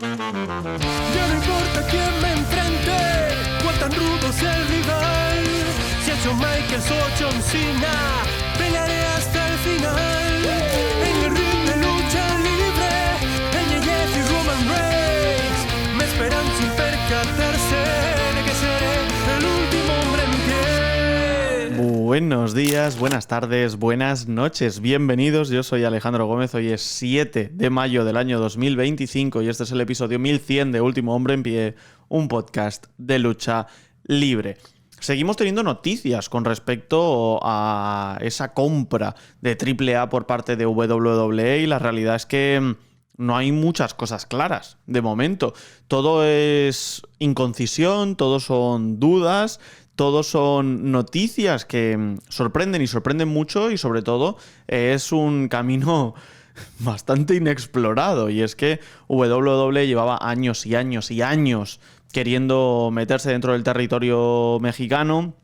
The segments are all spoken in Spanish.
Ya no importa quién me enfrente, cuán tan rudo sea el rival. Si ha hecho Michaels o John Cena, pelearé hasta el final. En el ring de lucha libre, NJF y Roman Reigns me esperan sin percatarse de que seré el último hombre en pie. Buenos días, buenas tardes, buenas noches, bienvenidos. Yo soy Alejandro Gómez, hoy es 7 de mayo del año 2025 y este es el episodio 1100 de Último Hombre en Pie, un podcast de lucha libre. Seguimos teniendo noticias con respecto a esa compra de AAA por parte de WWE y la realidad es que no hay muchas cosas claras de momento. Todo es inconscisión, todo son dudas, todo son noticias que sorprenden y sorprenden mucho y sobre todo es un camino bastante inexplorado y es que WWE llevaba años y años y años queriendo meterse dentro del territorio mexicano.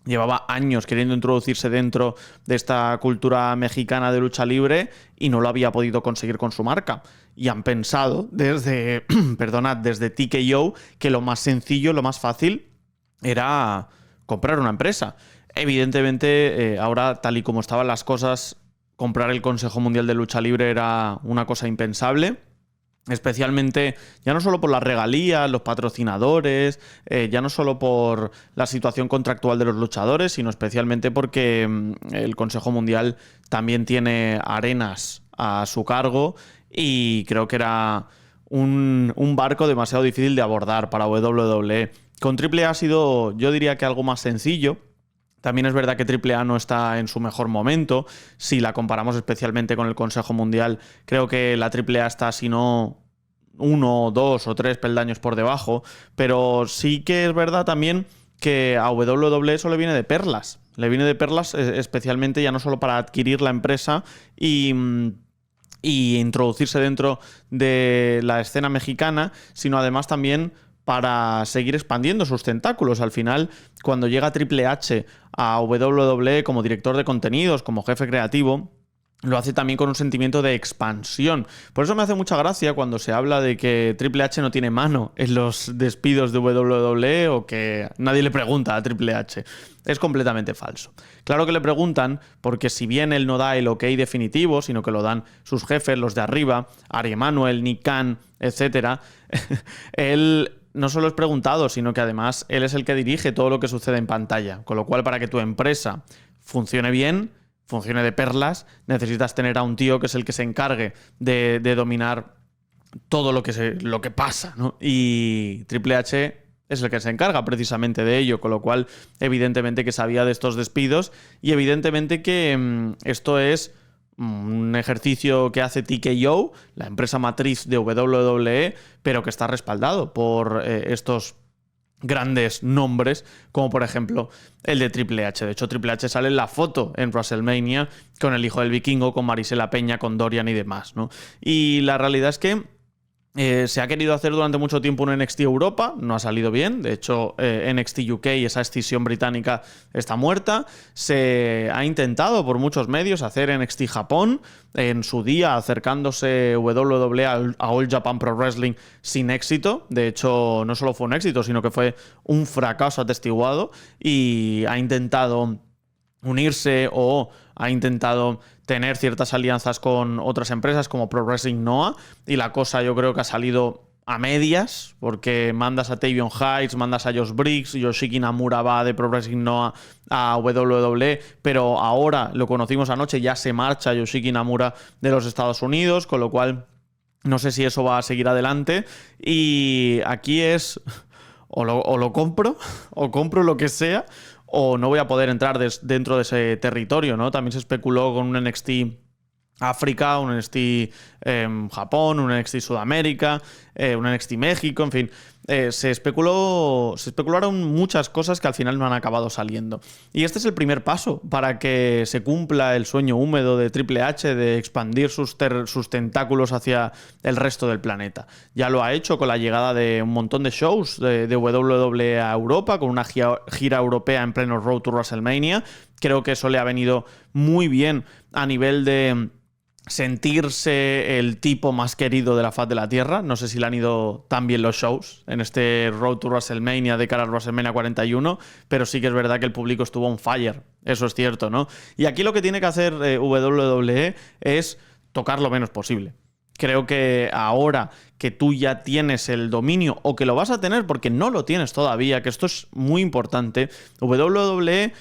Llevaba años queriendo introducirse dentro de esta cultura mexicana de lucha libre y no lo había podido conseguir con su marca. Y han pensado desde TKO que lo más sencillo, lo más fácil era comprar una empresa. Evidentemente, ahora, tal y como estaban las cosas, comprar el Consejo Mundial de Lucha Libre era una cosa impensable. Especialmente, ya no solo por las regalías, los patrocinadores, ya no solo por la situación contractual de los luchadores, sino especialmente porque el Consejo Mundial también tiene arenas a su cargo y creo que era un barco demasiado difícil de abordar para WWE. Con AAA ha sido, yo diría que algo más sencillo. También es verdad que AAA no está en su mejor momento. Si la comparamos especialmente con el Consejo Mundial, creo que la AAA está, si no, 1, 2 o 3 peldaños por debajo. Pero sí que es verdad también que a WWE eso le viene de perlas. Le viene de perlas especialmente ya no solo para adquirir la empresa y introducirse dentro de la escena mexicana, sino además también para seguir expandiendo sus tentáculos. Al final, cuando llega Triple H a WWE como director de contenidos, como jefe creativo, lo hace también con un sentimiento de expansión. Por eso me hace mucha gracia cuando se habla de que Triple H no tiene mano en los despidos de WWE o que nadie le pregunta a Triple H. Es completamente falso. Claro que le preguntan porque si bien él no da el ok definitivo, sino que lo dan sus jefes, los de arriba, Ari Emanuel, Nick Khan, etc., él no solo es preguntado, sino que además él es el que dirige todo lo que sucede en pantalla. Con lo cual, para que tu empresa funcione bien, funcione de perlas, necesitas tener a un tío que es el que se encargue de dominar todo lo que pasa, ¿no? Y Triple H es el que se encarga precisamente de ello, con lo cual evidentemente que sabía de estos despidos y evidentemente que esto es un ejercicio que hace TKO, la empresa matriz de WWE, pero que está respaldado por estos grandes nombres, como por ejemplo el de Triple H. De hecho, Triple H sale en la foto en WrestleMania con el hijo del vikingo, con Marisela Peña, con Dorian y demás, ¿no? Y la realidad es que se ha querido hacer durante mucho tiempo un NXT Europa, no ha salido bien. De hecho, NXT UK, esa escisión británica, está muerta. Se ha intentado por muchos medios hacer NXT Japón, en su día acercándose WWE a All Japan Pro Wrestling sin éxito. De hecho, no solo fue un éxito, sino que fue un fracaso atestiguado y ha intentado unirse o ha intentado tener ciertas alianzas con otras empresas como Pro Wrestling Noah y la cosa yo creo que ha salido a medias porque mandas a Tavion Heights, mandas a Josh Briggs, Yoshiki Namura va de Pro Wrestling Noah a WWE, pero ahora, lo conocimos anoche, ya se marcha Yoshiki Namura de los Estados Unidos, con lo cual no sé si eso va a seguir adelante y aquí es o lo compro o compro lo que sea o no voy a poder entrar dentro de ese territorio, ¿no? También se especuló con un NXT África, un NXT Japón, un NXT Sudamérica, un NXT México, en fin. Se especularon muchas cosas que al final no han acabado saliendo. Y este es el primer paso para que se cumpla el sueño húmedo de Triple H de expandir sus tentáculos hacia el resto del planeta. Ya lo ha hecho con la llegada de un montón de shows de WWE a Europa, con una gira europea en pleno Road to WrestleMania. Creo que eso le ha venido muy bien a nivel de sentirse el tipo más querido de la faz de la Tierra. No sé si le han ido tan bien los shows en este Road to WrestleMania de cara a WrestleMania 41, pero sí que es verdad que el público estuvo on fire. Eso es cierto, ¿no? Y aquí lo que tiene que hacer WWE es tocar lo menos posible. Creo que ahora que tú ya tienes el dominio, o que lo vas a tener porque no lo tienes todavía, que esto es muy importante, WWE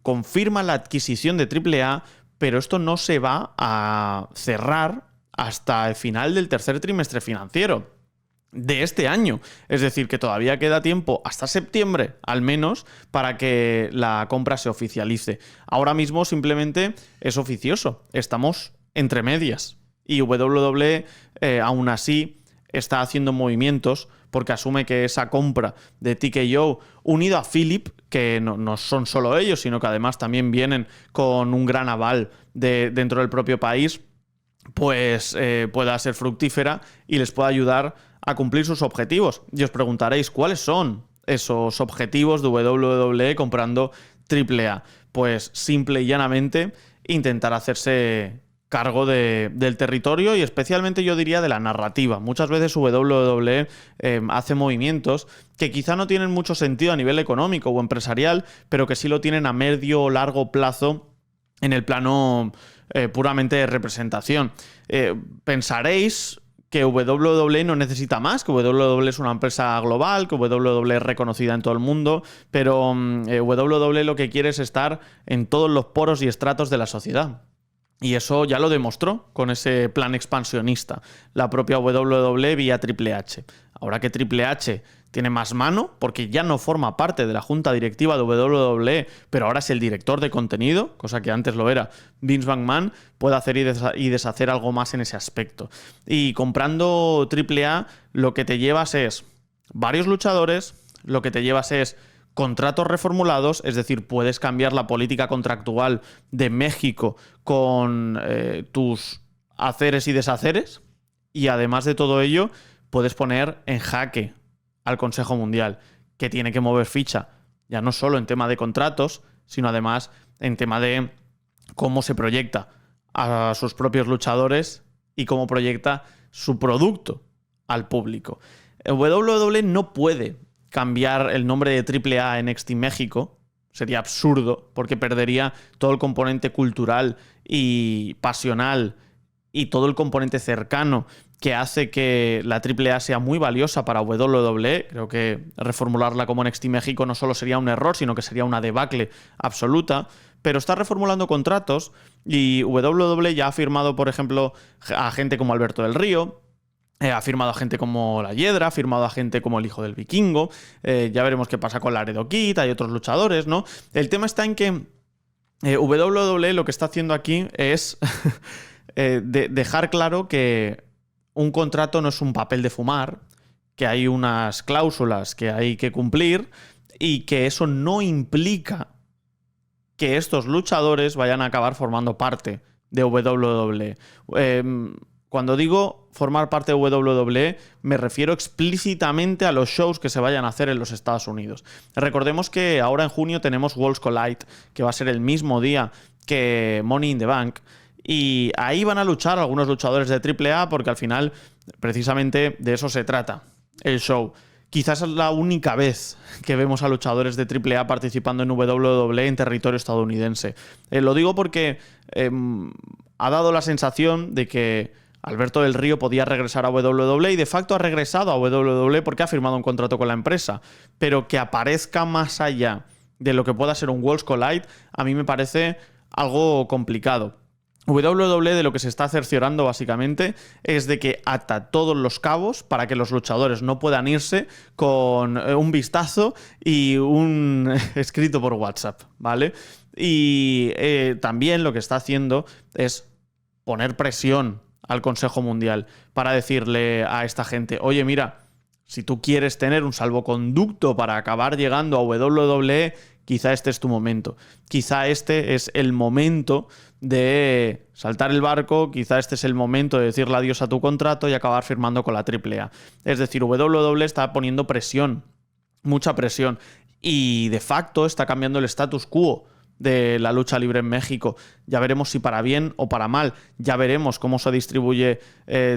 confirma la adquisición de AAA, pero esto no se va a cerrar hasta el final del tercer trimestre financiero de este año. Es decir, que todavía queda tiempo hasta septiembre, al menos, para que la compra se oficialice. Ahora mismo simplemente es oficioso. Estamos entre medias. Y WWE, aún así, está haciendo movimientos porque asume que esa compra de TKO, unido a Philip, que no son solo ellos, sino que además también vienen con un gran aval dentro del propio país, pues pueda ser fructífera y les pueda ayudar a cumplir sus objetivos. Y os preguntaréis, ¿cuáles son esos objetivos de WWE comprando AAA? Pues simple y llanamente intentar hacerse cargo del territorio y especialmente yo diría de la narrativa. Muchas veces WWE hace movimientos que quizá no tienen mucho sentido a nivel económico o empresarial, pero que sí lo tienen a medio o largo plazo en el plano puramente de representación. Pensaréis que WWE no necesita más, que WWE es una empresa global, que WWE es reconocida en todo el mundo, pero WWE lo que quiere es estar en todos los poros y estratos de la sociedad. Y eso ya lo demostró con ese plan expansionista, la propia WWE vía Triple H. Ahora que Triple H tiene más mano, porque ya no forma parte de la junta directiva de WWE, pero ahora es el director de contenido, cosa que antes lo era Vince McMahon, puede hacer y deshacer algo más en ese aspecto. Y comprando AAA, lo que te llevas es varios luchadores, lo que te llevas es contratos reformulados, es decir, puedes cambiar la política contractual de México con tus haceres y deshaceres, y además de todo ello, puedes poner en jaque al Consejo Mundial, que tiene que mover ficha, ya no solo en tema de contratos, sino además en tema de cómo se proyecta a sus propios luchadores y cómo proyecta su producto al público. WWE no puede cambiar el nombre de AAA en NXT México, sería absurdo, porque perdería todo el componente cultural y pasional y todo el componente cercano que hace que la AAA sea muy valiosa para WWE. Creo que reformularla como NXT México no solo sería un error, sino que sería una debacle absoluta. Pero está reformulando contratos y WWE ya ha firmado, por ejemplo, a gente como Alberto del Río, ha firmado a gente como La Hiedra, ha firmado a gente como el Hijo del Vikingo, ya veremos qué pasa con Laredo Kid, hay otros luchadores, ¿no? El tema está en que WWE lo que está haciendo aquí es dejar claro que un contrato no es un papel de fumar, que hay unas cláusulas que hay que cumplir y que eso no implica que estos luchadores vayan a acabar formando parte de WWE. Cuando digo formar parte de WWE, me refiero explícitamente a los shows que se vayan a hacer en los Estados Unidos. Recordemos que ahora en junio tenemos Worlds Collide, que va a ser el mismo día que Money in the Bank, y ahí van a luchar algunos luchadores de AAA porque al final precisamente de eso se trata el show. Quizás es la única vez que vemos a luchadores de AAA participando en WWE en territorio estadounidense. Lo digo porque ha dado la sensación de que Alberto del Río podía regresar a WWE y de facto ha regresado a WWE porque ha firmado un contrato con la empresa. Pero que aparezca más allá de lo que pueda ser un Worlds Collide, a mí me parece algo complicado. WWE de lo que se está cerciorando básicamente es de que ata todos los cabos para que los luchadores no puedan irse con un vistazo y un escrito por WhatsApp, ¿vale? Y también lo que está haciendo es poner presión al Consejo Mundial para decirle a esta gente, oye, mira, si tú quieres tener un salvoconducto para acabar llegando a WWE, quizá este es tu momento. Quizá este es el momento de saltar el barco, quizá este es el momento de decirle adiós a tu contrato y acabar firmando con la AAA. Es decir, WWE está poniendo presión, mucha presión, y de facto está cambiando el status quo de la lucha libre en México. Ya veremos si para bien o para mal. Ya veremos cómo se distribuye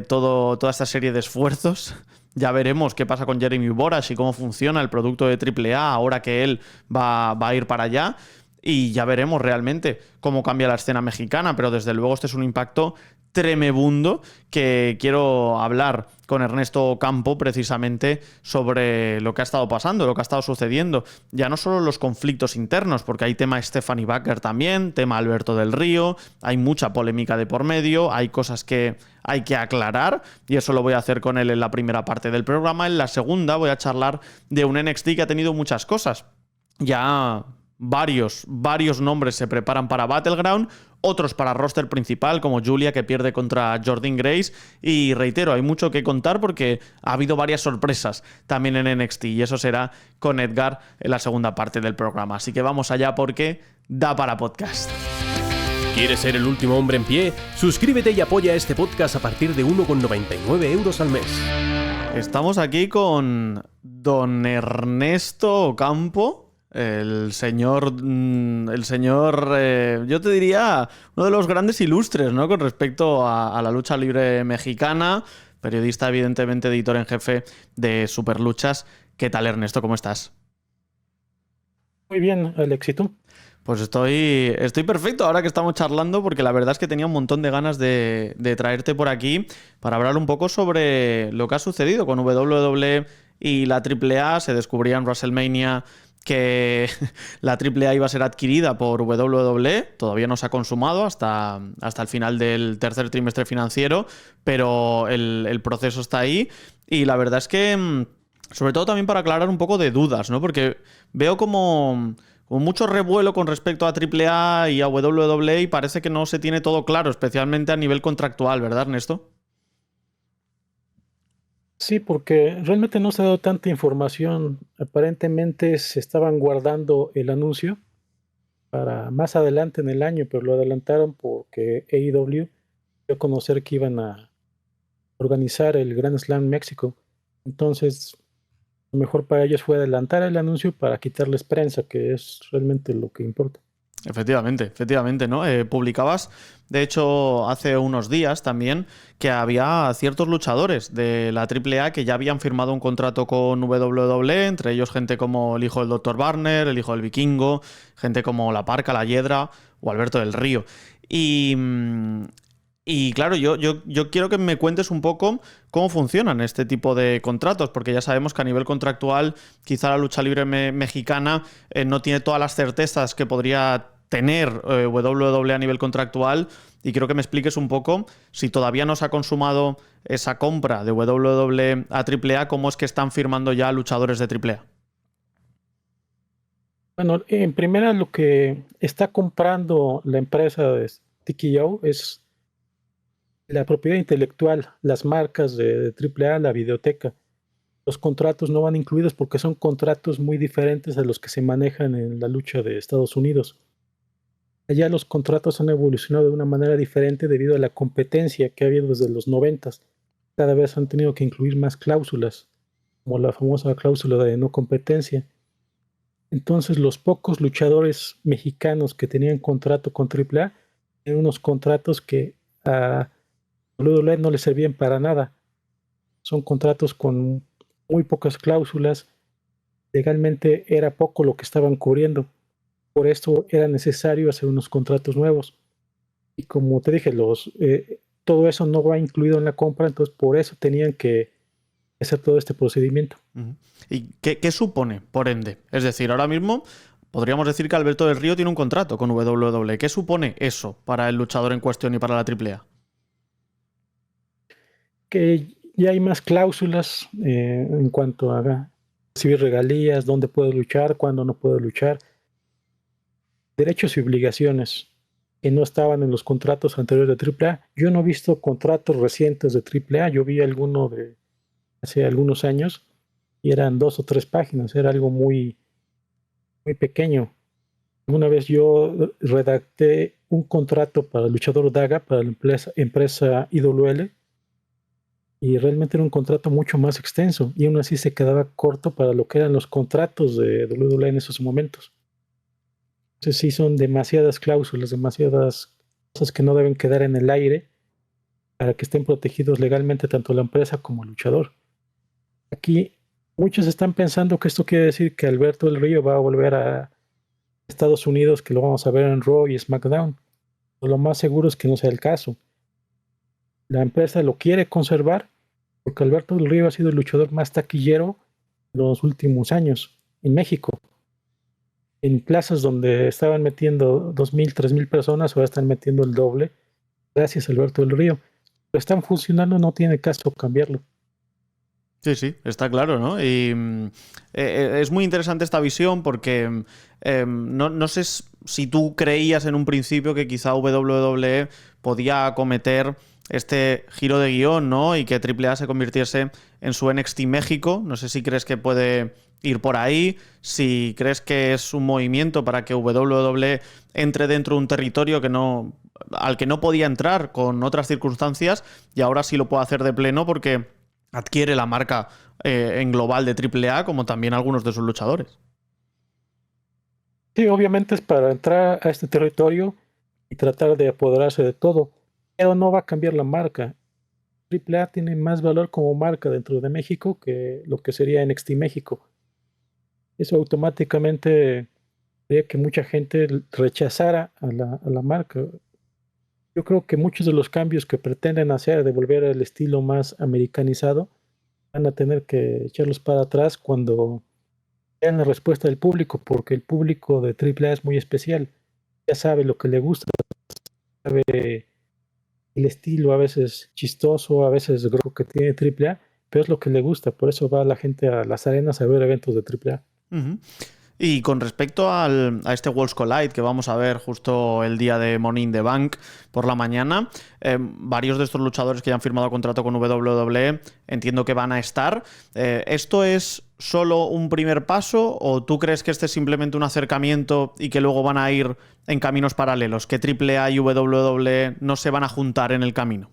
toda esta serie de esfuerzos. Ya veremos qué pasa con Jeremy Borash y cómo funciona el producto de AAA ahora que él va a ir para allá. Y ya veremos realmente cómo cambia la escena mexicana, pero desde luego este es un impacto tremebundo que quiero hablar con Ernesto Campo precisamente sobre lo que ha estado pasando, lo que ha estado sucediendo. Ya no solo los conflictos internos, porque hay tema Stephanie Baker también, tema Alberto del Río, hay mucha polémica de por medio, hay cosas que hay que aclarar y eso lo voy a hacer con él en la primera parte del programa. En la segunda voy a charlar de un NXT que ha tenido muchas cosas. Ya varios nombres se preparan para Battleground, otros para roster principal, como Julia, que pierde contra Jordynne Grace. Y reitero, hay mucho que contar porque ha habido varias sorpresas también en NXT y eso será con Edgar en la segunda parte del programa. Así que vamos allá porque da para podcast. ¿Quieres ser el último hombre en pie? Suscríbete y apoya este podcast a partir de 1,99 euros al mes. Estamos aquí con don Ernesto Campo. El señor, yo te diría, uno de los grandes ilustres, ¿no? Con respecto a la lucha libre mexicana, periodista, evidentemente, editor en jefe de Superluchas. ¿Qué tal, Ernesto? ¿Cómo estás? Muy bien, Alex, ¿y tú? Pues estoy perfecto ahora que estamos charlando, porque la verdad es que tenía un montón de ganas de traerte por aquí para hablar un poco sobre lo que ha sucedido con WWE y la AAA. Se descubría en WrestleMania que la AAA iba a ser adquirida por WWE, todavía no se ha consumado hasta el final del tercer trimestre financiero, pero el proceso está ahí y la verdad es que, sobre todo también para aclarar un poco de dudas, ¿no? Porque veo como mucho revuelo con respecto a AAA y a WWE y parece que no se tiene todo claro, especialmente a nivel contractual, ¿verdad, Ernesto? Sí, porque realmente no se ha dado tanta información. Aparentemente se estaban guardando el anuncio para más adelante en el año, pero lo adelantaron porque AEW dio a conocer que iban a organizar el Grand Slam México. Entonces, lo mejor para ellos fue adelantar el anuncio para quitarles prensa, que es realmente lo que importa. Efectivamente, ¿no? Publicabas, de hecho, hace unos días también, que había ciertos luchadores de la AAA que ya habían firmado un contrato con WWE, entre ellos gente como el hijo del Dr. Barner, el hijo del Vikingo, gente como La Parca, La Hiedra o Alberto del Río. Y claro, yo quiero que me cuentes un poco cómo funcionan este tipo de contratos, porque ya sabemos que a nivel contractual quizá la lucha libre mexicana no tiene todas las certezas que podría tener WWE a nivel contractual, y quiero que me expliques un poco, si todavía no se ha consumado esa compra de WWE a AAA, cómo es que están firmando ya luchadores de AAA. Bueno, en primera lo que está comprando la empresa de TKO es la propiedad intelectual, las marcas de AAA, la videoteca. Los contratos no van incluidos porque son contratos muy diferentes a los que se manejan en la lucha de Estados Unidos. Allá los contratos han evolucionado de una manera diferente debido a la competencia que ha habido desde los 90s. Cada vez han tenido que incluir más cláusulas, como la famosa cláusula de no competencia. Entonces los pocos luchadores mexicanos que tenían contrato con AAA tenían unos contratos que a WWE no le servían para nada. Son contratos con muy pocas cláusulas. Legalmente era poco lo que estaban cubriendo. Por esto era necesario hacer unos contratos nuevos. Y como te dije, todo eso no va incluido en la compra, entonces por eso tenían que hacer todo este procedimiento. ¿Y qué supone, por ende? Es decir, ahora mismo podríamos decir que Alberto del Río tiene un contrato con WWE. ¿Qué supone eso para el luchador en cuestión y para la AAA? Que ya hay más cláusulas en cuanto a recibir regalías, dónde puede luchar, cuándo no puede luchar, derechos y obligaciones que no estaban en los contratos anteriores de AAA. Yo no he visto contratos recientes de AAA, yo vi alguno de hace algunos años y eran 2 o 3 páginas, era algo muy, muy pequeño. Una vez yo redacté un contrato para el luchador Daga, para la empresa IWL, y realmente era un contrato mucho más extenso y aún así se quedaba corto para lo que eran los contratos de WWE en esos momentos. Entonces sí son demasiadas cláusulas, demasiadas cosas que no deben quedar en el aire para que estén protegidos legalmente tanto la empresa como el luchador. Aquí muchos están pensando que esto quiere decir que Alberto del Río va a volver a Estados Unidos, que lo vamos a ver en Raw y SmackDown. Lo más seguro es que no sea el caso. La empresa lo quiere conservar porque Alberto del Río ha sido el luchador más taquillero en los últimos años en México. En plazas donde estaban metiendo 2,000, 3,000 personas, ahora están metiendo el doble, gracias a Alberto del Río. Pero están funcionando, no tiene caso cambiarlo. Sí, sí, está claro, ¿no? Y es muy interesante esta visión porque no sé si tú creías en un principio que quizá WWE podía acometer este giro de guión, ¿no? Y que AAA se convirtiese en su NXT México. No sé si crees que puede ir por ahí, si crees que es un movimiento para que WWE entre dentro de un territorio al que no podía entrar con otras circunstancias y ahora sí lo puede hacer de pleno porque adquiere la marca en global de AAA, como también algunos de sus luchadores. Sí, obviamente es para entrar a este territorio y tratar de apoderarse de todo, pero no va a cambiar la marca. AAA tiene más valor como marca dentro de México que lo que sería NXT México. Eso automáticamente haría que mucha gente rechazara a la marca. Yo creo que muchos de los cambios que pretenden hacer de volver al estilo más americanizado van a tener que echarlos para atrás cuando vean la respuesta del público, porque el público de AAA es muy especial. Ya sabe lo que le gusta, sabe el estilo a veces chistoso, a veces grosso que tiene AAA, pero es lo que le gusta. Por eso va la gente a las arenas a ver eventos de AAA. Uh-huh. Y con respecto a este Worlds Collide que vamos a ver justo el día de Money in the Bank por la mañana, varios de estos luchadores que ya han firmado contrato con WWE entiendo que van a estar. ¿Esto es solo un primer paso o tú crees que este es simplemente un acercamiento y que luego van a ir en caminos paralelos, que AAA y WWE no se van a juntar en el camino?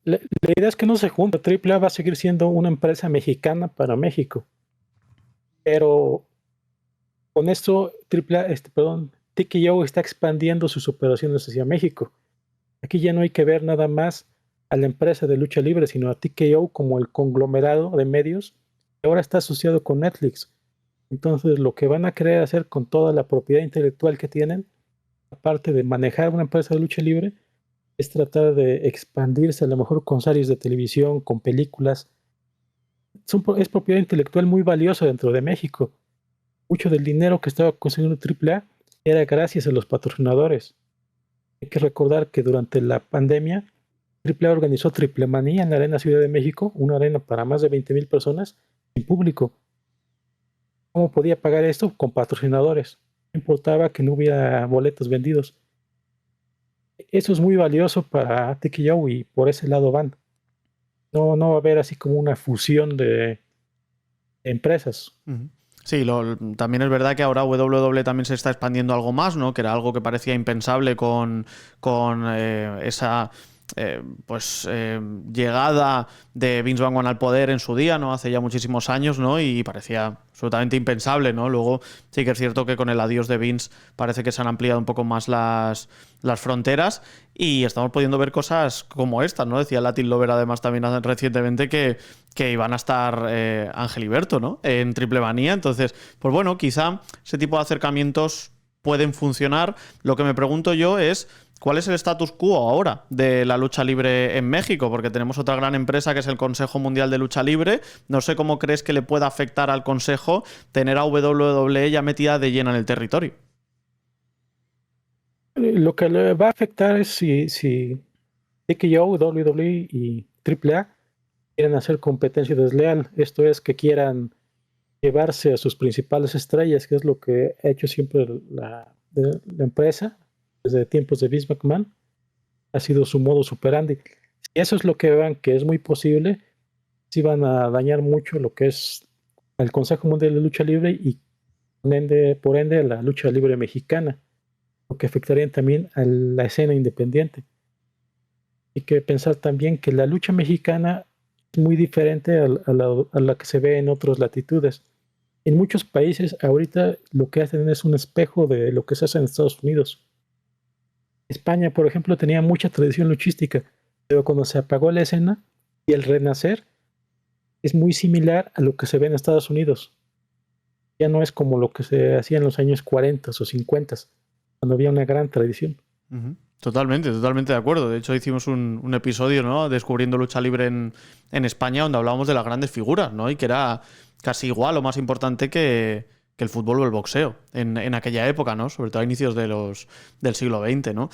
La idea es que no se junta. AAA va a seguir siendo una empresa mexicana para México. Pero con esto, TKO está expandiendo sus operaciones hacia México. Aquí ya no hay que ver nada más a la empresa de lucha libre, sino a TKO como el conglomerado de medios que ahora está asociado con Netflix. Entonces, lo que van a querer hacer con toda la propiedad intelectual que tienen, aparte de manejar una empresa de lucha libre, es tratar de expandirse a lo mejor con series de televisión, con películas. Es propiedad intelectual muy valiosa dentro de México. Mucho del dinero que estaba consiguiendo AAA era gracias a los patrocinadores. Hay que recordar que durante la pandemia, AAA organizó Triple Manía en la Arena Ciudad de México, una arena para más de 20,000 personas, sin público. ¿Cómo podía pagar esto? Con patrocinadores. No importaba que no hubiera boletos vendidos. Eso es muy valioso para TKO y por ese lado van. No va a haber así como una fusión de empresas. Uh-huh. Sí, también es verdad que ahora WWE también se está expandiendo algo más, ¿no? Que era algo que parecía impensable con esa llegada de Vince McMahon al poder en su día, ¿no? Hace ya muchísimos años, ¿no? Y parecía absolutamente impensable, ¿no? Luego sí que es cierto que con el adiós de Vince parece que se han ampliado un poco más las fronteras y estamos pudiendo ver cosas como estas, ¿no? Decía Latin Lover además también recientemente que iban a estar Ángel y Berto, ¿no? En Triple Manía. Entonces, pues bueno, quizá ese tipo de acercamientos pueden funcionar. Lo que me pregunto yo es ¿cuál es el status quo ahora de la lucha libre en México? Porque tenemos otra gran empresa que es el Consejo Mundial de Lucha Libre. No sé cómo crees que le pueda afectar al Consejo tener a WWE ya metida de lleno en el territorio. Lo que le va a afectar es si TKO, WWE y AAA quieren hacer competencia desleal. Esto es que quieran llevarse a sus principales estrellas, que es lo que ha hecho siempre la empresa desde tiempos de Vince McMahon. Ha sido su modus operandi. Si eso es lo que vean que es muy posible, sí van a dañar mucho lo que es el Consejo Mundial de Lucha Libre y por ende la lucha libre mexicana, lo que afectaría también a la escena independiente. Hay que pensar también que la lucha mexicana es muy diferente a la que se ve en otras latitudes. en muchos países ahorita lo que hacen es un espejo de lo que se hace en Estados Unidos. España, por ejemplo, tenía mucha tradición luchística, pero cuando se apagó la escena y el renacer es muy similar a lo que se ve en Estados Unidos. Ya no es como lo que se hacía en los años 40 o 50, cuando había una gran tradición. Uh-huh. Totalmente de acuerdo. De hecho, hicimos un episodio, ¿no?, descubriendo lucha libre en España, donde hablábamos de las grandes figuras, ¿no? Y que era casi igual o más importante que el fútbol o el boxeo en aquella época, ¿no? Sobre todo a inicios del siglo XX, ¿no?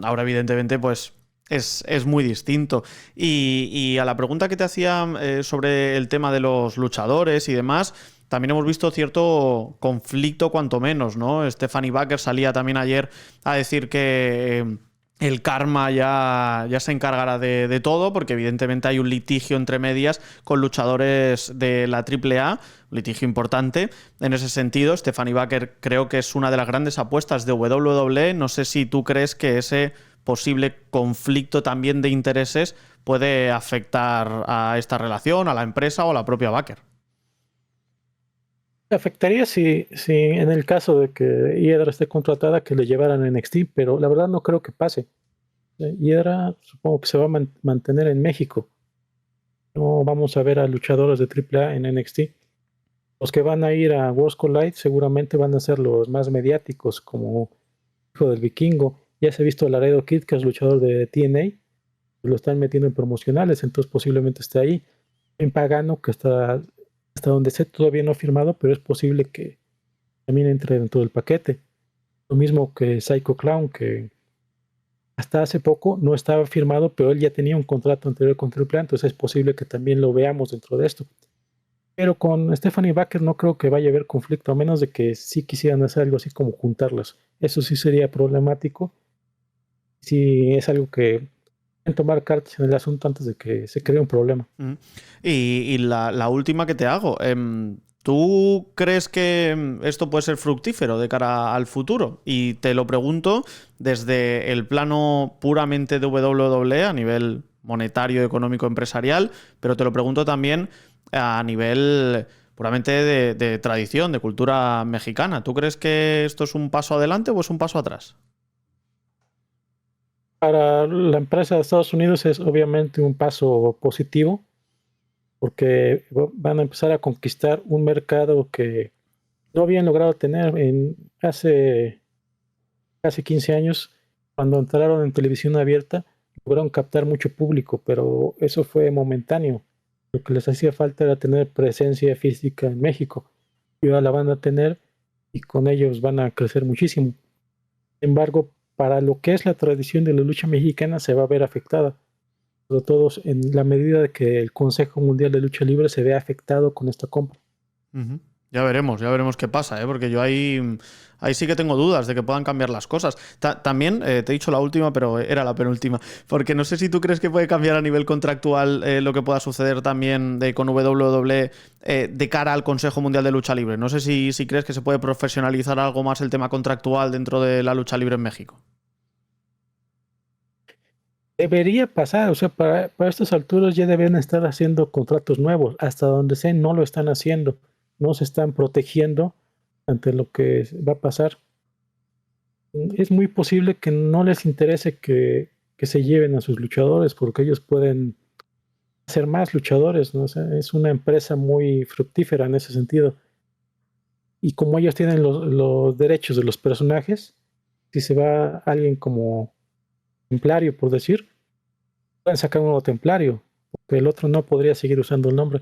Ahora, evidentemente, pues es muy distinto. Y a la pregunta que te hacía sobre el tema de los luchadores y demás, también hemos visto cierto conflicto, cuanto menos, ¿no? Stephanie Baker salía también ayer a decir que el karma ya se encargará de todo, porque evidentemente hay un litigio entre medias con luchadores de la AAA, un litigio importante. En ese sentido, Stephanie Baker creo que es una de las grandes apuestas de WWE. No sé si tú crees que ese posible conflicto también de intereses puede afectar a esta relación, a la empresa o a la propia Baker. Afectaría si en el caso de que Hiedra esté contratada que le llevaran a NXT, pero la verdad no creo que pase. Hiedra supongo que se va a mantener en México. No vamos a ver a luchadores de AAA en NXT. Los que van a ir a Worlds Collide seguramente van a ser los más mediáticos, como Hijo del Vikingo. Ya se ha visto a Laredo Kid, que es luchador de TNA. Lo están metiendo en promocionales, entonces posiblemente esté ahí. En Pagano, que está hasta donde sé todavía no ha firmado, pero es posible que también entre dentro del paquete. Lo mismo que Psycho Clown, que hasta hace poco no estaba firmado, pero él ya tenía un contrato anterior con AAA, entonces es posible que también lo veamos dentro de esto. Pero con Stephanie Baker no creo que vaya a haber conflicto, a menos de que sí quisieran hacer algo así como juntarlas. Eso sí sería problemático. Sí es algo que tomar cartas en el asunto antes de que se cree un problema. Y la última que te hago, ¿tú crees que esto puede ser fructífero de cara al futuro? Y te lo pregunto desde el plano puramente de WWE, a nivel monetario, económico, empresarial, pero te lo pregunto también a nivel puramente de tradición, de cultura mexicana. ¿Tú crees que esto es un paso adelante o es un paso atrás? Para la empresa de Estados Unidos es obviamente un paso positivo, porque van a empezar a conquistar un mercado que no habían logrado tener hace casi 15 años. Cuando entraron en televisión abierta, lograron captar mucho público, pero eso fue momentáneo. Lo que les hacía falta era tener presencia física en México. Y ahora la van a tener y con ellos van a crecer muchísimo. Sin embargo, para lo que es la tradición de la lucha mexicana se va a ver afectada, sobre todo en la medida de que el Consejo Mundial de Lucha Libre se vea afectado con esta compra. Uh-huh. Ya veremos qué pasa, porque yo ahí sí que tengo dudas de que puedan cambiar las cosas. También te he dicho la última, pero era la penúltima, porque no sé si tú crees que puede cambiar a nivel contractual lo que pueda suceder también con WWE de cara al Consejo Mundial de Lucha Libre. No sé si crees que se puede profesionalizar algo más el tema contractual dentro de la lucha libre en México. Debería pasar, o sea, para estas alturas ya deben estar haciendo contratos nuevos. Hasta donde sé, no lo están haciendo. No se están protegiendo ante lo que va a pasar. Es muy posible que no les interese que se lleven a sus luchadores, porque ellos pueden ser más luchadores, ¿no? O sea, es una empresa muy fructífera en ese sentido. Y como ellos tienen los derechos de los personajes, si se va alguien como Templario, por decir, pueden sacar un nuevo Templario, porque el otro no podría seguir usando el nombre.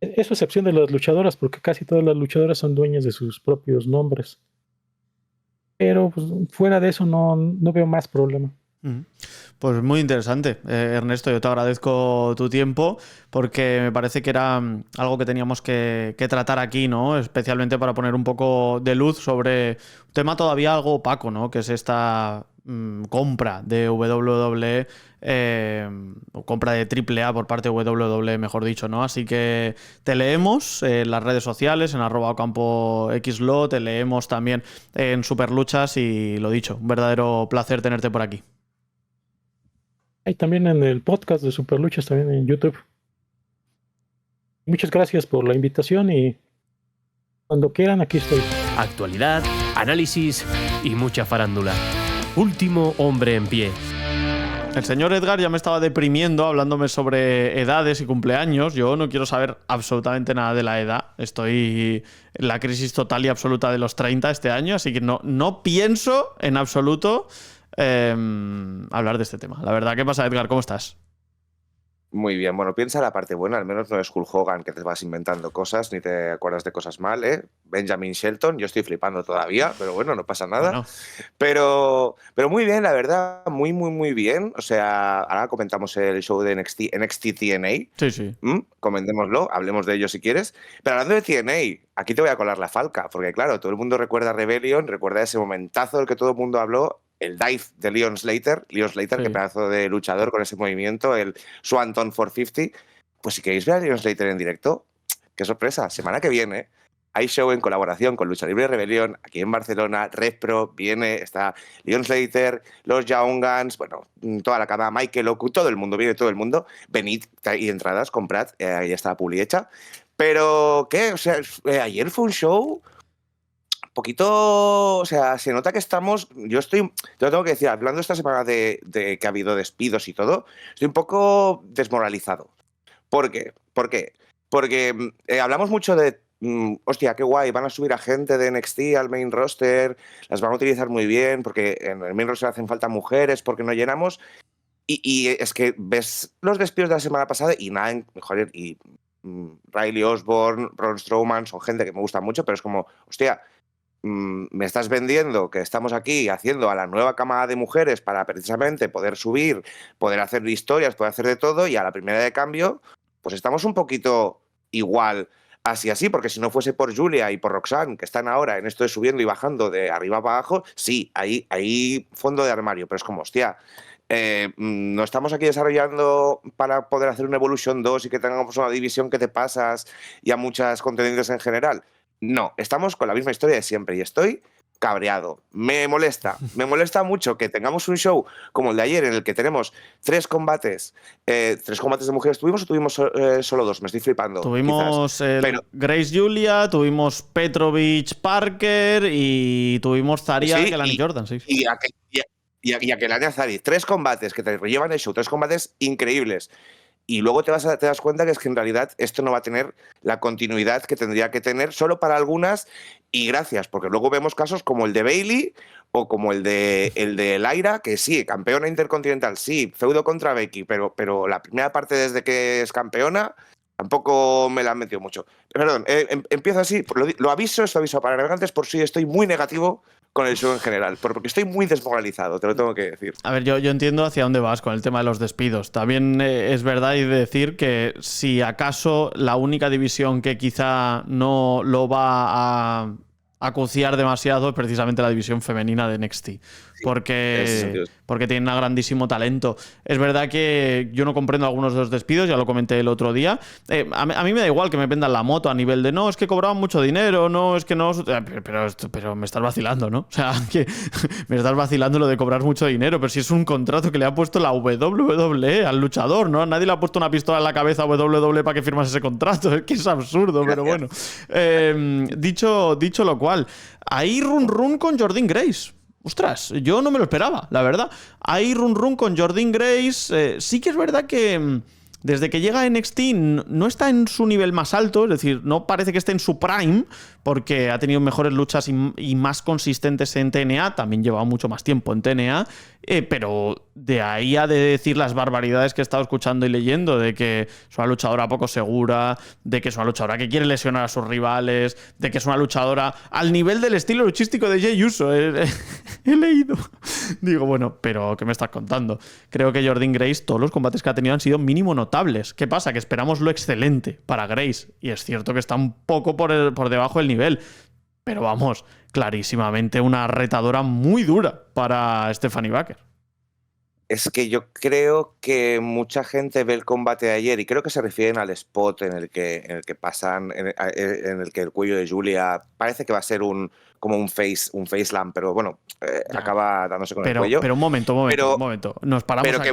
Es excepción de las luchadoras, porque casi todas las luchadoras son dueñas de sus propios nombres. Pero pues, fuera de eso no veo más problema. Pues muy interesante, Ernesto. Yo te agradezco tu tiempo porque me parece que era algo que teníamos que tratar aquí, ¿no? Especialmente para poner un poco de luz sobre un tema todavía algo opaco, ¿no? Que es esta compra de WWE o compra de AAA por parte de WWE, mejor dicho, ¿no? Así que te leemos en las redes sociales, en @ocampoxlo, te leemos también en Superluchas y lo dicho, un verdadero placer tenerte por aquí. Hay también en el podcast de Superluchas, también en YouTube. Muchas gracias por la invitación y cuando quieran aquí estoy. Actualidad, análisis y mucha farándula. Último hombre en pie. El señor Edgar ya me estaba deprimiendo hablándome sobre edades y cumpleaños. Yo no quiero saber absolutamente nada de la edad. Estoy en la crisis total y absoluta de los 30 este año, así que no pienso en absoluto hablar de este tema. La verdad, ¿qué pasa, Edgar? ¿Cómo estás? Muy bien, bueno, piensa la parte buena, al menos no es Hulk Hogan que te vas inventando cosas ni te acuerdas de cosas mal, ¿eh? Benjamin Shelton, yo estoy flipando todavía, pero bueno, no pasa nada. Bueno. Pero muy bien, la verdad, muy bien. O sea, ahora comentamos el show de NXT TNA. Sí. Comentémoslo, hablemos de ello si quieres. Pero hablando de TNA, aquí te voy a colar la falca, porque claro, todo el mundo recuerda Rebellion, recuerda ese momentazo del que todo el mundo habló, el dive de Leon Slater, Sí. qué pedazo de luchador con ese movimiento, el Swanton 450. Pues si queréis ver a Leon Slater en directo, qué sorpresa, semana que viene hay show en colaboración con Lucha Libre Rebelión aquí en Barcelona. Red Pro viene, está Leon Slater, los Young Guns, bueno, toda la cama, Michael Oku, todo el mundo, viene todo el mundo. Venid y entradas, comprad, ahí está la publi hecha. Pero, ¿qué? O sea, ayer fue un show poquito, o sea, se nota que estamos, te lo tengo que decir, hablando esta semana de que ha habido despidos y todo, estoy un poco desmoralizado. ¿Por qué? Porque hablamos mucho de, hostia, qué guay, van a subir a gente de NXT al main roster, las van a utilizar muy bien, porque en el main roster hacen falta mujeres, porque no llenamos, y es que ves los despidos de la semana pasada y nada, joder, y Riley Osborne, Braun Strowman, son gente que me gusta mucho, pero es como, hostia, me estás vendiendo que estamos aquí haciendo a la nueva camada de mujeres para precisamente poder subir, poder hacer historias, poder hacer de todo, y a la primera de cambio, pues estamos un poquito igual, así, porque si no fuese por Julia y por Roxanne, que están ahora en esto de subiendo y bajando de arriba para abajo, sí, ahí fondo de armario, pero es como, hostia, no estamos aquí desarrollando para poder hacer un Evolution 2 y que tengamos una división que te pasas y a muchas contendientes en general. No, estamos con la misma historia de siempre y estoy cabreado. Me molesta mucho que tengamos un show como el de ayer en el que tenemos tres combates de mujeres. ¿Tuvimos o tuvimos solo dos? Me estoy flipando. Tuvimos Grace Julia, tuvimos Petrovich Parker y tuvimos Zaria Kelani Jordan. Sí. Y a Kelani Azari. Tres combates que te llevan el show, tres combates increíbles. Y luego te das cuenta que es que en realidad esto no va a tener la continuidad que tendría que tener solo para algunas, y gracias, porque luego vemos casos como el de Bayley o como el de Lyra, que sí, campeona intercontinental, sí, feudo contra Becky, pero la primera parte desde que es campeona tampoco me la han metido mucho. Perdón, empiezo así, lo aviso, esto aviso para navegantes, por si estoy muy negativo con el show en general, porque estoy muy desmoralizado, te lo tengo que decir. A ver, yo entiendo hacia dónde vas con el tema de los despidos. También es verdad y decir que si acaso la única división que quizá no lo va a acuciar demasiado es precisamente la división femenina de NXT. Porque tienen un grandísimo talento. Es verdad que yo no comprendo algunos de los despidos, ya lo comenté el otro día. A mí me da igual que me vendan la moto a nivel de no, es que cobraban mucho dinero, no, es que no. Pero me estás vacilando, ¿no? O sea, que me estás vacilando lo de cobrar mucho dinero, pero si es un contrato que le ha puesto la WWE al luchador, ¿no? Nadie le ha puesto una pistola en la cabeza a WWE para que firmase ese contrato. Es que es absurdo, pero bueno. Dicho lo cual, hay run con Jordynne Grace. Ostras, yo no me lo esperaba, la verdad. Hay run con Jordynne Grace. Sí que es verdad que desde que llega a NXT no está en su nivel más alto, es decir, no parece que esté en su prime, porque ha tenido mejores luchas y más consistentes en TNA, también lleva mucho más tiempo en TNA, pero de ahí a de decir las barbaridades que he estado escuchando y leyendo, de que es una luchadora poco segura, de que es una luchadora que quiere lesionar a sus rivales, de que es una luchadora al nivel del estilo luchístico de Jey Uso. He leído. Digo, bueno, pero ¿qué me estás contando? Creo que Jordynne Grace, todos los combates que ha tenido han sido mínimo notables. ¿Qué pasa? Que esperamos lo excelente para Grace, y es cierto que está un poco por debajo del nivel, pero vamos, clarísimamente una retadora muy dura para Stephanie Baker. Es que yo creo que mucha gente ve el combate de ayer y creo que se refieren al spot en el que pasan, en el que el cuello de Julia parece que va a ser como un face slam, pero bueno, acaba dándose con el cuello. Pero un momento. Nos paramos aquí.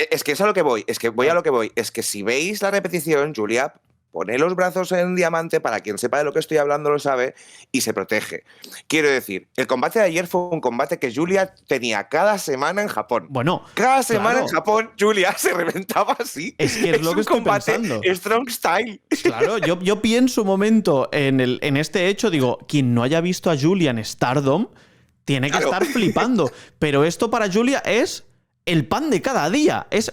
Es que es a lo que voy, a lo que voy. Es que si veis la repetición, Julia pone los brazos en diamante, para quien sepa de lo que estoy hablando lo sabe, y se protege. Quiero decir, el combate de ayer fue un combate que Julia tenía cada semana en Japón. Bueno, cada semana claro. en Japón, Julia se reventaba así. Es que es lo que estoy combate pensando. Strong Style. Claro, yo pienso un momento en este hecho, digo, quien no haya visto a Julia en Stardom tiene que estar flipando. Pero esto para Julia es el pan de cada día. Es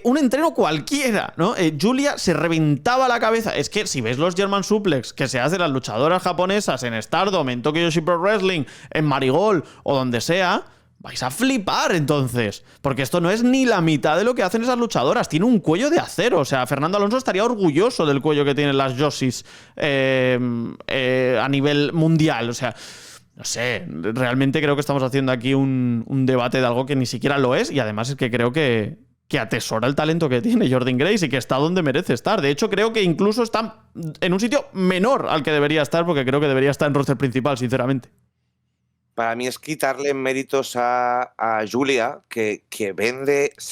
un entreno cualquiera, ¿no? Julia se reventaba la cabeza. Es que si ves los German Suplex que se hacen las luchadoras japonesas en Stardom, en Tokyo Joshi Pro Wrestling, en Marigold o donde sea, vais a flipar entonces. Porque esto no es ni la mitad de lo que hacen esas luchadoras. Tiene un cuello de acero. O sea, Fernando Alonso estaría orgulloso del cuello que tienen las Joshis a nivel mundial. O sea, no sé, realmente creo que estamos haciendo aquí un debate de algo que ni siquiera lo es, y además es que creo que atesora el talento que tiene Jordynne Grace y que está donde merece estar. De hecho, creo que incluso está en un sitio menor al que debería estar, porque creo que debería estar en roster principal, sinceramente. Para mí es quitarle méritos a Julia, que se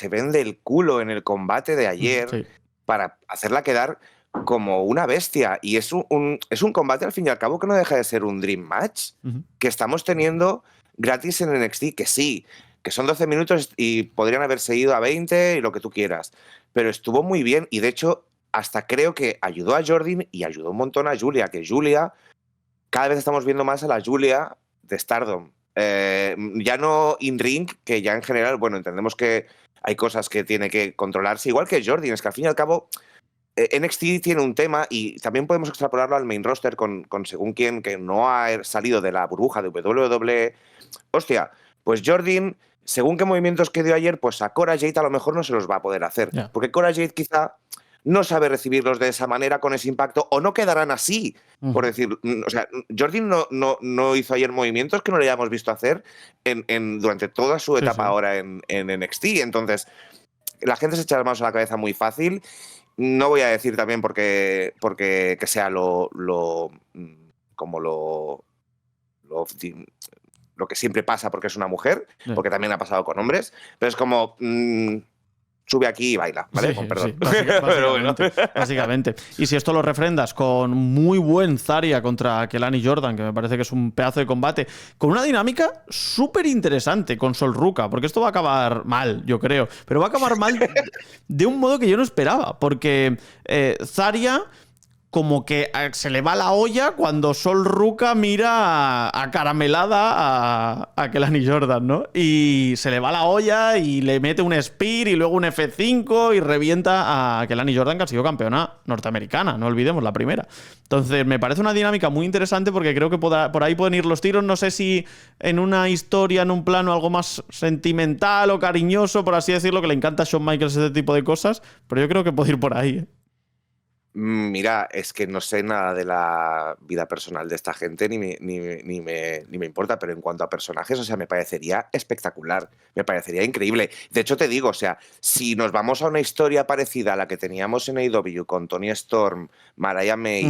vende el culo en el combate de ayer, Sí. para hacerla quedar como una bestia. Y es un combate, al fin y al cabo, que no deja de ser un Dream Match que estamos teniendo gratis en NXT, que sí, que son 12 minutos y podrían haberse ido a 20 y lo que tú quieras. Pero estuvo muy bien, y de hecho hasta creo que ayudó a Jordynne y ayudó un montón a Julia, que Julia, cada vez estamos viendo más a la Julia de Stardom. Ya no in-ring, que ya en general, bueno, entendemos que hay cosas que tiene que controlarse, igual que Jordynne, es que al fin y al cabo NXT tiene un tema, y también podemos extrapolarlo al main roster con según quién que no ha salido de la burbuja de WWE. Hostia, pues Jordynne, según qué movimientos que dio ayer, pues a Cora Jade a lo mejor no se los va a poder hacer. Yeah. Porque Cora Jade quizá no sabe recibirlos de esa manera, con ese impacto, o no quedarán así, por decir. O sea, Jordynne no hizo ayer movimientos que no le hayamos visto hacer durante toda su etapa ahora en NXT. Entonces, la gente se echa las manos a la cabeza muy fácil. No voy a decir también porque que sea lo que siempre pasa porque es una mujer, porque también ha pasado con hombres, pero es como sube aquí y baila, ¿vale? Sí, Con perdón. sí, básicamente, básicamente. Y si esto lo refrendas con muy buen Zarya contra Kelani Jordan, que me parece que es un pedazo de combate, con una dinámica súper interesante con Sol Ruka, porque esto va a acabar mal, yo creo, pero va a acabar mal de un modo que yo no esperaba, porque Zarya como que se le va la olla cuando Sol Ruka mira acaramelada a Kelani Jordan, ¿no? Y se le va la olla y le mete un Spear y luego un F5 y revienta a Kelani Jordan, que ha sido campeona norteamericana, no olvidemos, la primera. Entonces, me parece una dinámica muy interesante porque creo que por ahí pueden ir los tiros. No sé si en una historia, en un plano algo más sentimental o cariñoso, por así decirlo, que le encanta a Shawn Michaels ese tipo de cosas, pero yo creo que puede ir por ahí, ¿eh? Mira, es que no sé nada de la vida personal de esta gente, ni me importa, pero en cuanto a personajes, o sea, me parecería espectacular, me parecería increíble. De hecho, te digo, o sea, si nos vamos a una historia parecida a la que teníamos en AEW con Toni Storm, Mariah May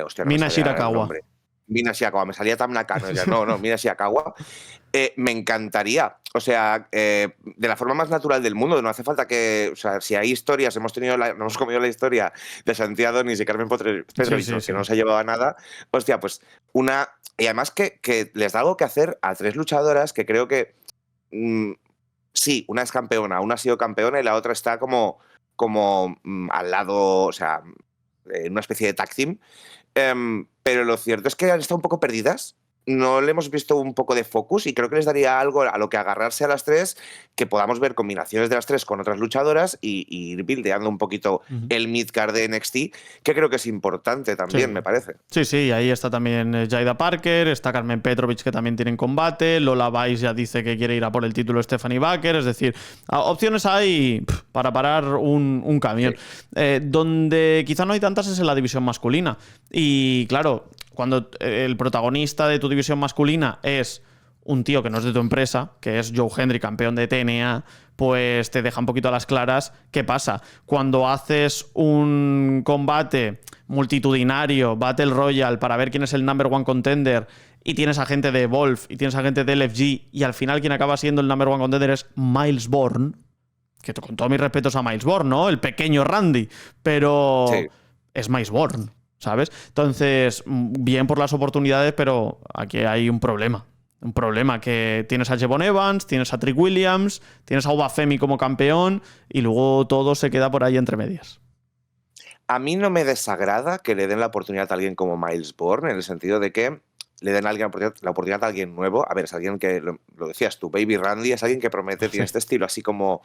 hostia, no Mina me salía el Shirakawa. nombre. Mina Shirakawa, me salía Tam Nakano, no, Mina Shirakawa. Me encantaría, o sea, de la forma más natural del mundo, no hace falta que, o sea, si hay historias, nos hemos comido la historia de Santiago Adonis y Carmen Petrovich, que no se ha llevado a nada, hostia, pues y además que les da algo que hacer a tres luchadoras que creo que, sí, una es campeona, una ha sido campeona y la otra está como al lado, o sea, en una especie de tag team, pero lo cierto es que han estado un poco perdidas. No le hemos visto un poco de focus, y creo que les daría algo a lo que agarrarse a las tres, que podamos ver combinaciones de las tres con otras luchadoras y ir buildeando un poquito el midcard de NXT, que creo que es importante también, me parece. Sí, ahí está también Jaida Parker, está Carmen Petrovich, que también tiene en combate, Lola Vice ya dice que quiere ir a por el título Stephanie Baker, es decir, opciones hay para parar un camión. Sí. Donde quizá no hay tantas es en la división masculina, y claro, cuando el protagonista de tu división masculina es un tío que no es de tu empresa, que es Joe Hendry, campeón de TNA, pues te deja un poquito a las claras qué pasa. Cuando haces un combate multitudinario, Battle Royale, para ver quién es el number one contender, y tienes a gente de Evolve y tienes a gente de LFG, y al final quien acaba siendo el number one contender es Miles Bourne, que con todos mis respetos a Miles Bourne, ¿no? El pequeño Randy, pero Sí. es Miles Bourne, ¿sabes? Entonces, bien por las oportunidades, pero aquí hay un problema. Un problema que tienes a Jevon Evans, tienes a Trick Williams, tienes a Obafemi como campeón y luego todo se queda por ahí entre medias. A mí no me desagrada que le den la oportunidad a alguien como Miles Bourne, en el sentido de que le den la oportunidad a alguien nuevo. A ver, es alguien que, lo decías tú, Baby Randy, es alguien que promete, tiene este estilo así como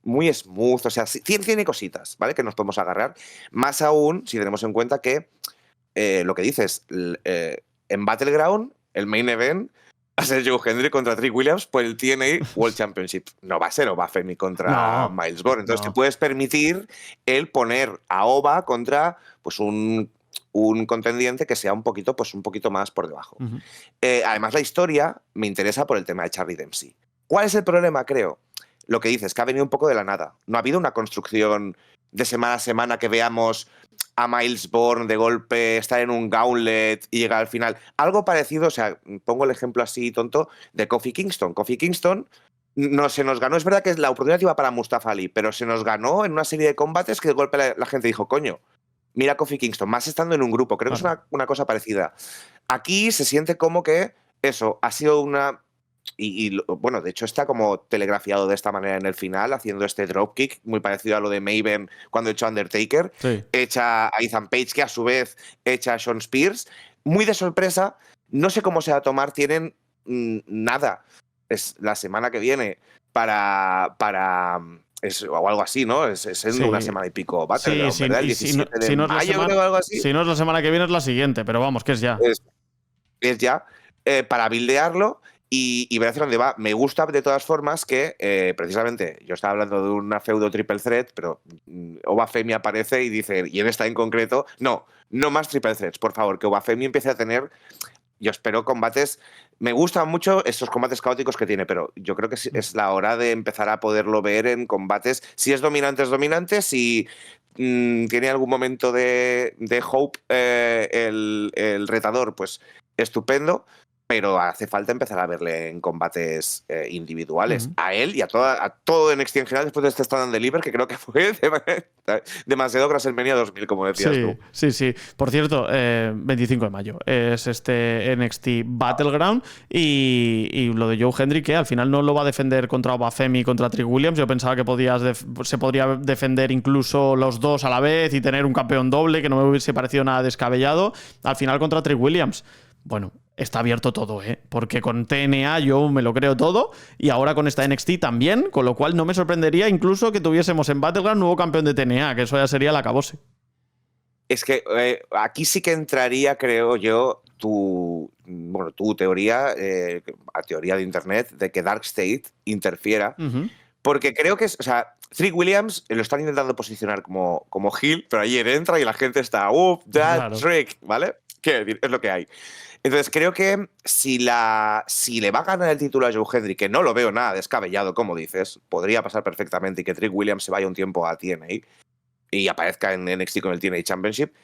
muy smooth, o sea, tiene cositas, ¿vale? Que nos podemos agarrar. Más aún si tenemos en cuenta que lo que dices, en Battleground, el main event, va a ser Joe Hendry contra Trick Williams por el TNA World Championship. No va a ser Obafemi contra Miles Bourne. Entonces te puedes permitir el poner a Oba contra pues un contendiente que sea un poquito más por debajo. Además, la historia me interesa por el tema de Charlie Dempsey. ¿Cuál es el problema, creo? Lo que dices, que ha venido un poco de la nada. No ha habido una construcción de semana a semana que veamos a Miles Bourne de golpe estar en un gauntlet y llegar al final. Algo parecido, o sea, pongo el ejemplo así tonto, de Kofi Kingston. Kofi Kingston no se nos ganó, es verdad que la oportunidad iba para Mustafa Ali, pero se nos ganó en una serie de combates que de golpe la gente dijo, coño, mira a Kofi Kingston, más estando en un grupo. Creo que es una cosa parecida. Aquí se siente como que eso ha sido una... bueno, de hecho está como telegrafiado de esta manera en el final, haciendo este dropkick, muy parecido a lo de Maven cuando echó a Undertaker, echa a Ethan Page, que a su vez echa a Shawn Spears, muy de sorpresa, no sé cómo se va a tomar, tienen nada, es la semana que viene para o algo así, ¿no? Es en una semana y pico, Battleground, ¿verdad? El 17 de mayo, creo, algo así. Si no es la semana que viene, es la siguiente, pero vamos, que es ya. Es ya, para buildearlo y ver hacia dónde va. Me gusta de todas formas que, precisamente, yo estaba hablando de una feudo triple threat, pero Obafemi aparece y dice, y en esta en concreto, no más triple threats, por favor, que Obafemi empiece a tener, yo espero, combates. Me gustan mucho estos combates caóticos que tiene, pero yo creo que es la hora de empezar a poderlo ver en combates. Si es dominante, si tiene algún momento de hope el retador, pues estupendo, pero hace falta empezar a verle en combates individuales. A él y a todo NXT en general después de este Stand and Deliver, que creo que fue demasiado WrestleMania 2000, como decías tú. Sí. Por cierto, 25 de mayo es este NXT Battleground y lo de Joe Hendry, que al final no lo va a defender contra Obafemi, contra Trick Williams. Yo pensaba que se podría defender incluso los dos a la vez y tener un campeón doble, que no me hubiese parecido nada descabellado. Al final contra Trick Williams. Bueno, está abierto todo, porque con TNA yo me lo creo todo y ahora con esta NXT también, con lo cual no me sorprendería incluso que tuviésemos en Battleground nuevo campeón de TNA, que eso ya sería el acabose. Es que aquí sí que entraría, creo yo, tu teoría, a teoría de internet, de que Dark State interfiera, porque creo que Trick Williams lo están intentando posicionar como heel, pero ayer entra y la gente está, Trick, ¿vale? ¿Qué decir? Es lo que hay. Entonces creo que si le va a ganar el título a Joe Hendry, que no lo veo nada descabellado, como dices, podría pasar perfectamente y que Trick Williams se vaya un tiempo a TNA y aparezca en NXT con el TNA Championship,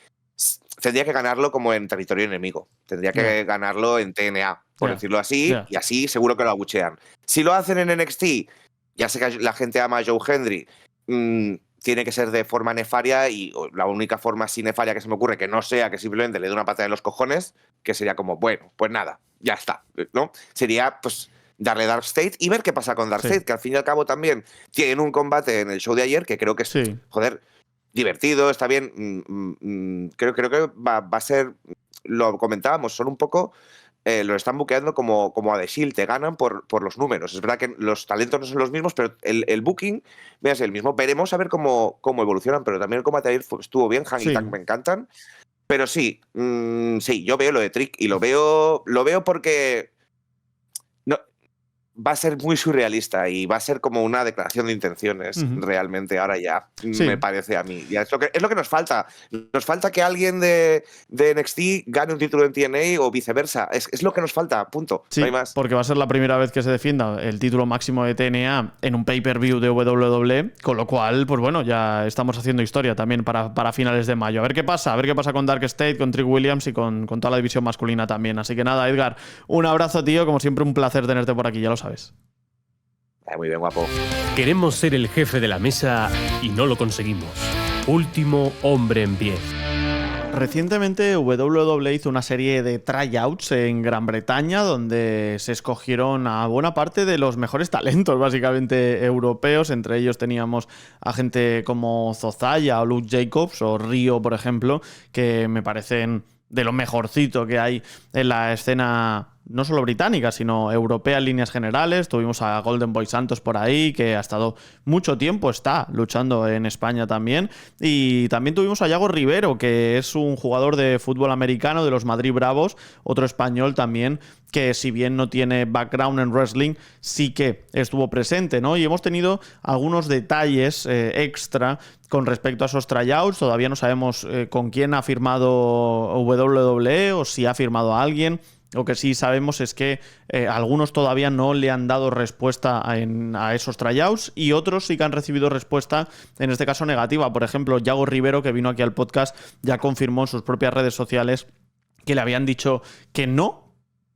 tendría que ganarlo como en territorio enemigo. Tendría que ganarlo en TNA, por decirlo así, y así seguro que lo abuchean. Si lo hacen en NXT, ya sé que la gente ama a Joe Hendry, tiene que ser de forma nefaria y la única forma así nefaria que se me ocurre que no sea que simplemente le dé una patada en los cojones, que sería como, bueno, pues nada, ya está, ¿no? Sería, pues, darle Dark State y ver qué pasa con Dark State, que al fin y al cabo también tienen un combate en el show de ayer que creo que es, joder, divertido, está bien, creo que va a ser, lo comentábamos, son un poco... lo están buqueando como a The Shield, te ganan por los números. Es verdad que los talentos no son los mismos, pero el booking es el mismo. Veremos a ver cómo evolucionan, pero también el combate ayer estuvo bien. Han y Tank me encantan. Pero sí, yo veo lo de Trick y lo veo porque va a ser muy surrealista y va a ser como una declaración de intenciones realmente ahora ya, me parece a mí. Ya es lo que nos falta. Nos falta que alguien de NXT gane un título en TNA o viceversa. Es lo que nos falta, punto. Sí, no hay más. Porque va a ser la primera vez que se defienda el título máximo de TNA en un pay-per-view de WWE, con lo cual, pues bueno, ya estamos haciendo historia también para finales de mayo. A ver qué pasa con Dark State, con Trick Williams y con toda la división masculina también. Así que nada, Edgar, un abrazo, tío. Como siempre, un placer tenerte por aquí, ya lo sabes. Muy bien, guapo. Queremos ser el jefe de la mesa y no lo conseguimos. Último hombre en pie. Recientemente WWE hizo una serie de tryouts en Gran Bretaña donde se escogieron a buena parte de los mejores talentos, básicamente europeos. Entre ellos teníamos a gente como Zozaya o Luke Jacobs o Rio, por ejemplo, que me parecen de lo mejorcito que hay en la escena no solo británica, sino europea en líneas generales. Tuvimos a Golden Boy Santos por ahí, que ha estado mucho tiempo, está luchando en España también. Y también tuvimos a Yago Rivero, que es un jugador de fútbol americano de los Madrid Bravos, otro español también, que si bien no tiene background en wrestling, sí que estuvo presente, ¿no? Y hemos tenido algunos detalles extra con respecto a esos tryouts. Todavía no sabemos con quién ha firmado WWE o si ha firmado a alguien. Lo que sí sabemos es que algunos todavía no le han dado respuesta a esos tryouts y otros sí que han recibido respuesta, en este caso negativa. Por ejemplo, Yago Rivero, que vino aquí al podcast, ya confirmó en sus propias redes sociales que le habían dicho que no,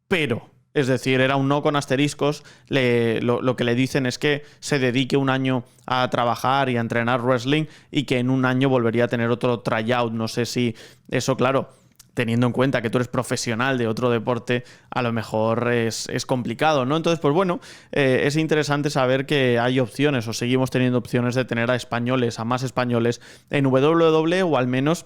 pero... Es decir, era un no con asteriscos. Lo que le dicen es que se dedique un año a trabajar y a entrenar wrestling y que en un año volvería a tener otro tryout. No sé si eso, claro, teniendo en cuenta que tú eres profesional de otro deporte, a lo mejor es complicado, ¿no? Entonces, pues bueno, es interesante saber que hay opciones o seguimos teniendo opciones de tener a españoles, a más españoles en WWE o al menos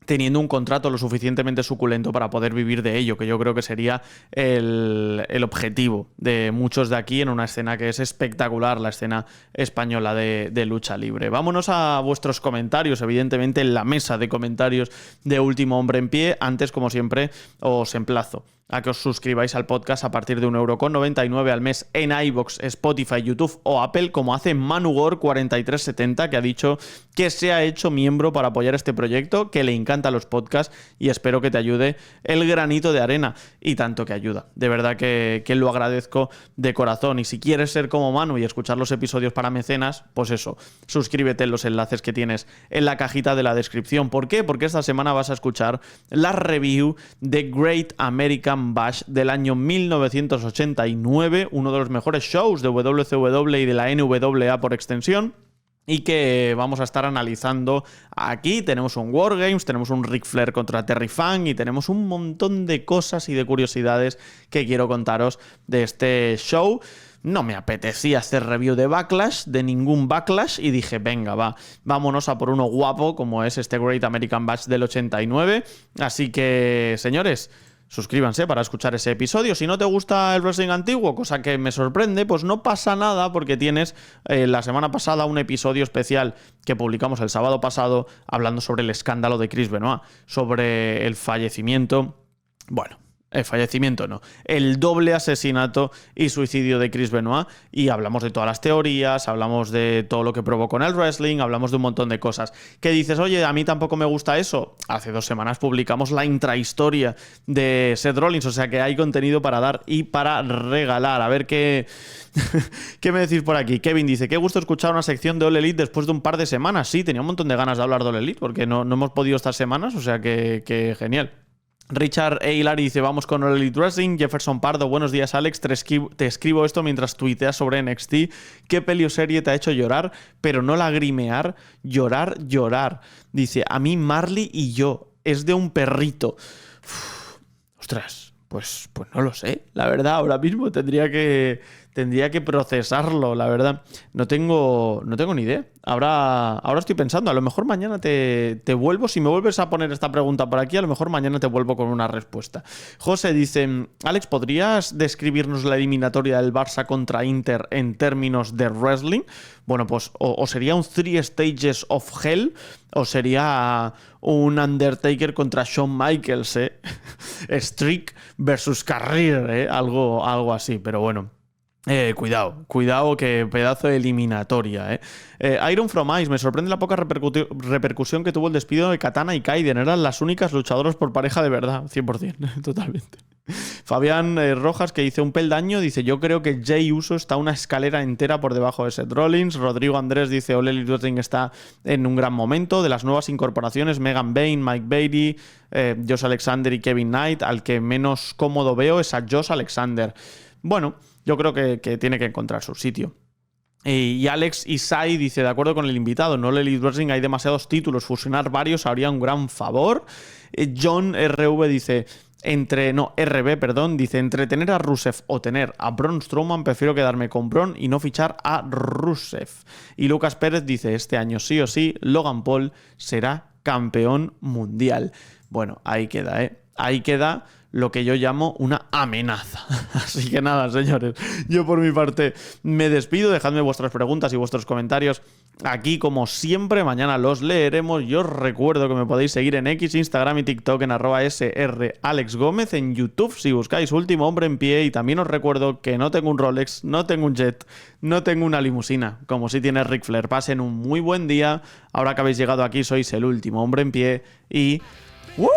teniendo un contrato lo suficientemente suculento para poder vivir de ello, que yo creo que sería el objetivo de muchos de aquí en una escena que es espectacular, la escena española de lucha libre. Vámonos a vuestros comentarios, evidentemente en la mesa de comentarios de Último Hombre en Pie. Antes, como siempre, os emplazo a que os suscribáis al podcast a partir de 1,99€ al mes en iVoox, Spotify, YouTube o Apple, como hace Manugor4370, que ha dicho que se ha hecho miembro para apoyar este proyecto, que le encantan los podcasts y espero que te ayude el granito de arena. Y tanto que ayuda. De verdad que lo agradezco de corazón. Y si quieres ser como Manu y escuchar los episodios para mecenas, pues eso, suscríbete en los enlaces que tienes en la cajita de la descripción. ¿Por qué? Porque esta semana vas a escuchar la review de Great American Bash del año 1989, uno de los mejores shows de WCW y de la NWA por extensión, y que vamos a estar analizando aquí. Tenemos un Wargames, tenemos un Ric Flair contra Terry Funk y tenemos un montón de cosas y de curiosidades que quiero contaros de este show. No me apetecía hacer review de Backlash, de ningún Backlash, y dije, venga, vámonos a por uno guapo como es este Great American Bash del 89. Así que, señores, suscríbanse para escuchar ese episodio. Si no te gusta el wrestling antiguo, cosa que me sorprende, pues no pasa nada porque tienes la semana pasada un episodio especial que publicamos el sábado pasado hablando sobre el escándalo de Chris Benoit, sobre el fallecimiento, el fallecimiento no, el doble asesinato y suicidio de Chris Benoit, y hablamos de todas las teorías, hablamos de todo lo que provocó en el wrestling, hablamos de un montón de cosas. ¿Qué dices? Oye, a mí tampoco me gusta eso. Hace 2 semanas publicamos la intrahistoria de Seth Rollins, o sea que hay contenido para dar y para regalar. A ver qué me decís por aquí. Kevin dice, qué gusto escuchar una sección de All Elite después de un par de semanas. Sí, tenía un montón de ganas de hablar de All Elite porque no hemos podido estas semanas, o sea que genial. Richard E. Hilary dice, vamos con All Elite Wrestling. Jefferson Pardo, buenos días Alex, te escribo esto mientras tuiteas sobre NXT. ¿Qué peli o serie te ha hecho llorar, pero no lagrimear? Llorar. Dice, a mí Marley y yo, es de un perrito. Ostras, pues no lo sé. La verdad, ahora mismo tendría que procesarlo, la verdad. No tengo ni idea. Ahora estoy pensando, a lo mejor mañana te vuelvo, si me vuelves a poner esta pregunta por aquí, a lo mejor mañana te vuelvo con una respuesta. José dice, Alex, ¿podrías describirnos la eliminatoria del Barça contra Inter en términos de wrestling? Bueno, pues o sería un 3 Stages of Hell o sería un Undertaker contra Shawn Michaels, Streak versus Career, algo así, pero bueno. Cuidado, que pedazo de eliminatoria, Iron From Ice, me sorprende la poca repercusión que tuvo el despido de Katana y Kaiden. Eran las únicas luchadoras por pareja de verdad, 100%, totalmente. Fabián Rojas, que dice un peldaño, dice, yo creo que Jey Uso está una escalera entera por debajo de Seth Rollins. Rodrigo Andrés dice, All Elite Wrestling está en un gran momento. De las nuevas incorporaciones, Megan Bayne, Mike Bailey, Josh Alexander y Kevin Knight, al que menos cómodo veo es a Josh Alexander. Bueno, yo creo que tiene que encontrar su sitio. Y Alex Isai dice, de acuerdo con el invitado, no Elite Wrestling, hay demasiados títulos, fusionar varios habría un gran favor. John RV dice, dice, entre tener a Rusev o tener a Braun Strowman, prefiero quedarme con Braun y no fichar a Rusev. Y Lucas Pérez dice, este año sí o sí, Logan Paul será campeón mundial. Bueno, ahí queda, Ahí queda lo que yo llamo una amenaza. Así que nada, señores, yo por mi parte me despido. Dejadme vuestras preguntas y vuestros comentarios aquí, como siempre. Mañana los leeremos. Yo os recuerdo que me podéis seguir en X, Instagram y TikTok en @sralexgomez, en YouTube si buscáis Último Hombre en Pie. Y también os recuerdo que no tengo un Rolex, no tengo un jet, no tengo una limusina, como sí tiene Ric Flair. Pasen un muy buen día. Ahora que habéis llegado aquí, sois el Último Hombre en Pie y... ¡Woo!